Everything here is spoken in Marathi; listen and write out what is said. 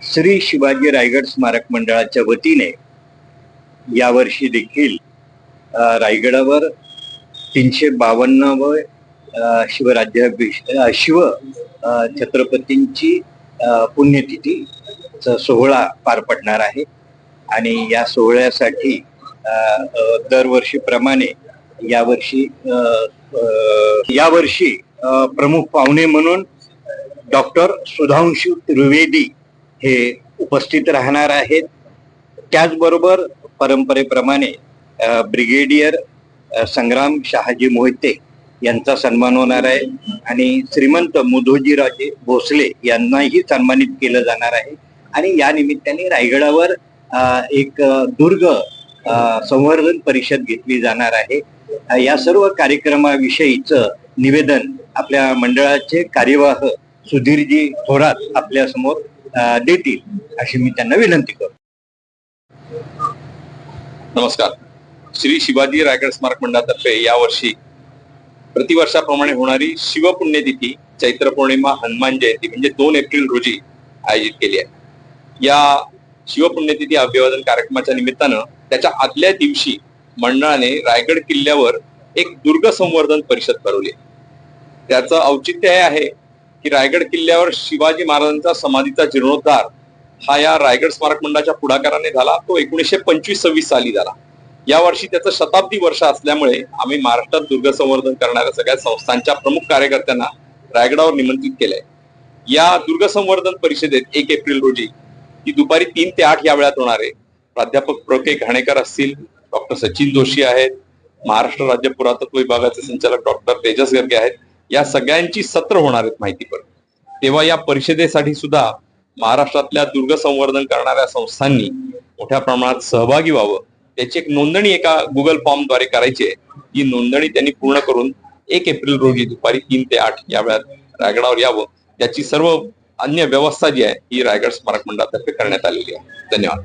श्री शिवाजी रायगड स्मारक मंडळाच्या वतीने यावर्षी देखील रायगडावर 352 शिव छत्रपतींची पुण्यतिथी सोहळा पार पडणार आहे आणि या सोहळ्यासाठी दरवर्षीप्रमाणे यावर्षी प्रमुख पाहुणे म्हणून डॉक्टर सुधांशु त्रिवेदी हे उपस्थित राहणार आहेत। त्याचबरोबर परंपरेप्रमाणे ब्रिगेडियर संग्राम शहाजी मोहिते यांचा सन्मान होणार आहे आणि श्रीमंत मुधोजीराजे भोसले यांनाही सन्मानित केलं जाणार आहे। आणि या निमित्ताने रायगडावर एक दुर्ग संवर्धन परिषद घेतली जाणार आहे। या सर्व कार्यक्रमाविषयीचं निवेदन आपल्या मंडळाचे कार्यवाह सुधीरजी थोरात आपल्या समोर देतील अशी मी त्यांना विनंती करतो। नमस्कार। श्री शिवाजी रायगड स्मारक मंडळातर्फे यावर्षी प्रतिवर्षाप्रमाणे होणारी शिवपुण्यतिथी चैत्र पौर्णिमा हनुमान जयंती म्हणजे 2 एप्रिल रोजी आयोजित केली आहे। या शिवपुण्यतिथी अभिवादन कार्यक्रमाच्या निमित्तानं त्याच्या आदल्या दिवशी मंडळाने रायगड किल्ल्यावर एक दुर्ग संवर्धन परिषद भरवली। त्याचं औचित्य हे आहे की रायगड किल्ल्यावर शिवाजी महाराजांचा समाधीचा जीर्णोद्धार हा या रायगड स्मारक मंडळाच्या पुढाकाराने झाला। तो 1925-26 साली झाला। यावर्षी त्याचं शताब्दी वर्ष असल्यामुळे आम्ही महाराष्ट्रात दुर्ग संवर्धन करणाऱ्या सगळ्या संस्थांच्या प्रमुख कार्यकर्त्यांना रायगडावर निमंत्रित केलंय। या दुर्ग संवर्धन परिषदेत 1 एप्रिल रोजी ती दुपारी 3 ते 8 या वेळात होणार आहे। प्राध्यापक प्र.के. घाणेकर असतील, डॉक्टर सचिन जोशी आहेत, महाराष्ट्र राज्य पुरातत्व विभागाचे संचालक डॉक्टर तेजस गर्गे आहेत। या सगळ्यांची सत्र होणार आहेत माहितीपर। तेव्हा या परिषदेसाठी सुद्धा महाराष्ट्रातल्या दुर्ग संवर्धन करणाऱ्या संस्थांनी मोठ्या प्रमाणात सहभागी व्हावं, त्याची एक नोंदणी एका गुगल फॉर्मद्वारे करायची आहे। ही नोंदणी त्यांनी पूर्ण करून 1 एप्रिल रोजी दुपारी 3 ते 8 या वेळात रायगडावर यावं। त्याची सर्व अन्य व्यवस्था जी आहे ही रायगड स्मारक मंडळातर्फे करण्यात आलेली आहे। धन्यवाद।